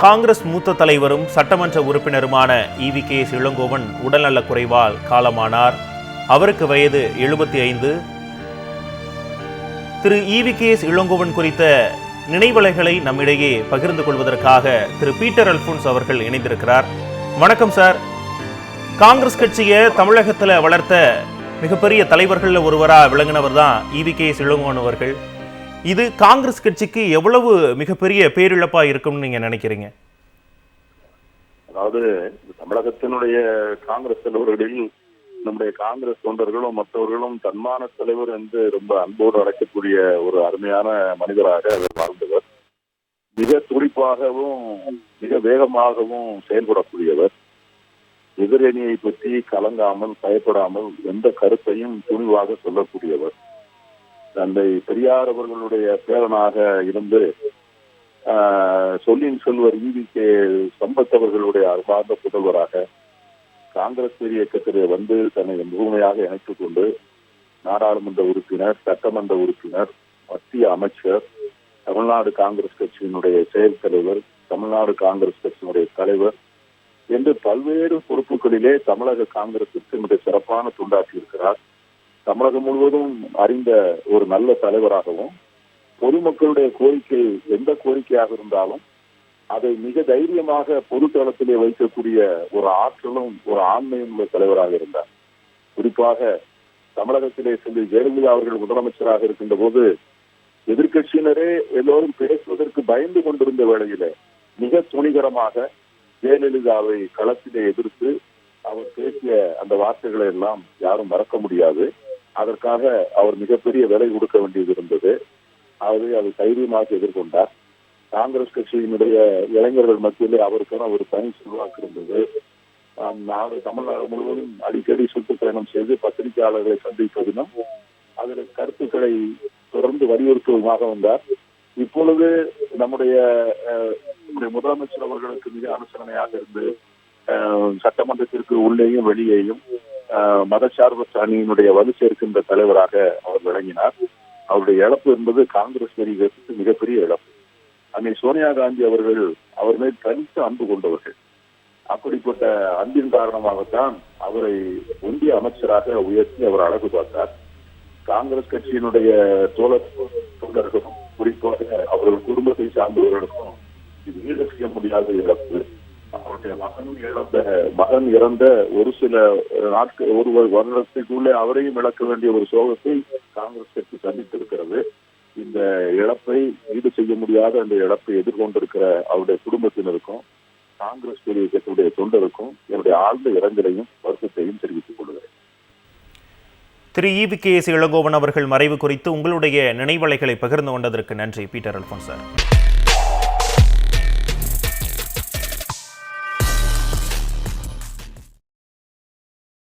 காங்கிரஸ் மூத்த தலைவரும் சட்டமன்ற உறுப்பினருமான EVKS இளங்கோவன் உடல்நலக் குறைவால் காலமானார். அவருக்கு வயது 75. திரு EVKS இளங்கோவன் குறித்த நினைவலைகளை நம்மிடையே பகிர்ந்து கொள்வதற்காக திரு பீட்டர் அல்போன்ஸ் அவர்கள் இணைந்திருக்கிறார். வணக்கம் சார். காங்கிரஸ் கட்சியை தமிழகத்தில் வளர்த்த மிகப்பெரிய தலைவர்கள் ஒருவராக விளங்கினவர் தான் EVKS இளங்கோவன் அவர்கள். இது காங்கிரஸ் கட்சிக்கு எவ்வளவு மிகப்பெரிய பேரிழப்பா இருக்கும்னு நீங்க நினைக்கிறீங்க? அதாவது தமிழகத்தினுடைய காங்கிரஸ் தலைவர்களில் நம்முடைய காங்கிரஸ் தொண்டர்களும் மற்றவர்களும் தன்மான தலைவர் என்று ரொம்ப அன்போடு அழைக்கக்கூடிய ஒரு அருமையான மனிதராக அவர் வாழ்ந்தவர். மிக துடிப்பாகவும் மிக வேகமாகவும் செயல்படக்கூடியவர். எதிரணியை பற்றி கலங்காமல் பயப்படாமல் எந்த கருத்தையும் துணிவாக சொல்லக்கூடியவர். தந்தை பெரியார் அவர்களுடைய பேரனாக இருந்து சொல்லின் செல்வர் EVK சம்பத் அவர்களுடைய அன்பார்ந்த புதல்வராக காங்கிரஸ் இயக்கத்திலே வந்து தன்னை முழுமையாக இணைத்துக் கொண்டு நாடாளுமன்ற உறுப்பினர், சட்டமன்ற உறுப்பினர், மத்திய அமைச்சர், தமிழ்நாடு காங்கிரஸ் கட்சியினுடைய செயல் தலைவர், தமிழ்நாடு காங்கிரஸ் கட்சியினுடைய தலைவர் என்று பல்வேறு பொறுப்புகளிலே தமிழக காங்கிரசுக்கு மிக சிறப்பான தொண்டாற்றியிருக்கிறார். தமிழகம் முழுவதும் அறிந்த ஒரு நல்ல தலைவராகவும் பொதுமக்களுடைய கோரிக்கை எந்த கோரிக்கையாக இருந்தாலும் அதை மிக தைரியமாக பொதுத்தளத்திலே வைக்கக்கூடிய ஒரு ஆற்றலும் ஒரு ஆண்மையும் உள்ள தலைவராக இருந்தார். குறிப்பாக தமிழகத்திலே செல்வி ஜெயலலிதா அவர்கள் முதலமைச்சராக இருக்கின்ற போது எதிர்கட்சியினரே எல்லோரும் பேசுவதற்கு பயந்து கொண்டிருந்த வேளையிலே மிக துணிகரமாக ஜெயலலிதாவை களத்திலே எதிர்த்து அவர் பேசிய அந்த வார்த்தைகளை எல்லாம் யாரும் மறக்க முடியாது. அதற்காக அவர் மிகப்பெரிய விலை கொடுக்க வேண்டியது இருந்தது. அதை தைரியமாக எதிர்கொண்டார். காங்கிரஸ் கட்சியினுடைய இளைஞர்கள் மத்தியிலே அவருக்கான ஒரு தனி செல்வாக்கு இருந்தது. தமிழ்நாடு முழுவதும் அடிக்கடி சுற்றுப்பயணம் செய்து பத்திரிகையாளர்களை சந்திப்பதிலும் அதில் கருத்துக்களை தொடர்ந்து வலியுறுத்துவதுமாக வந்தார். இப்பொழுது நம்முடைய முதலமைச்சர் அவர்களுக்கு மிக அனுசரணையாக இருந்து சட்டமன்றத்திற்கு உள்ளேயும் வெளியேயும் மதச்சார்பற்ற அணியினுடைய வலு சேர்க்கின்ற தலைவராக அவர் விளங்கினார். அவருடைய இழப்பு என்பது காங்கிரஸ் கட்சிக்கு மிகப்பெரிய இழப்பு. அன்னை சோனியா காந்தி அவர்கள் அவர் மேல் தனித்து அன்பு கொண்டவர்கள். அப்படிப்பட்ட அன்பின் காரணமாகத்தான் அவரை ஒன்றிய அமைச்சராக உயர்த்தி அவர் அழகு பார்த்தார். காங்கிரஸ் கட்சியினுடைய தொண்டர்களும் குறிப்பாக அவர்கள் குடும்பத்தை சார்ந்தவர்களுக்கும் இது ஈடு செய்ய முடியாத இழப்பு. அவருடைய மகன் இறந்த ஒரு சில நாட்கள், ஒரு வருடத்திற்குள்ளே அவரையும் இழக்க வேண்டிய ஒரு சோகத்தை காங்கிரஸ் கட்சி சந்தித்திருக்கிறது. இந்த இழப்பை ஈடு செய்ய முடியாத அந்த இழப்பை எதிர்கொண்டிருக்கிற அவருடைய குடும்பத்தினருக்கும் காங்கிரஸ் இயக்கத்துடைய தொண்டருக்கும் என்னுடைய ஆழ்ந்த இரங்கலையும் வருத்தத்தையும் தெரிவித்துக் கொள்கிறேன். திரு EVKS இளங்கோவன் அவர்கள் மறைவு குறித்து உங்களுடைய நினைவலைகளை பகிர்ந்து கொண்டதற்கு நன்றி பீட்டர் அல்போன்ஸ் சார்.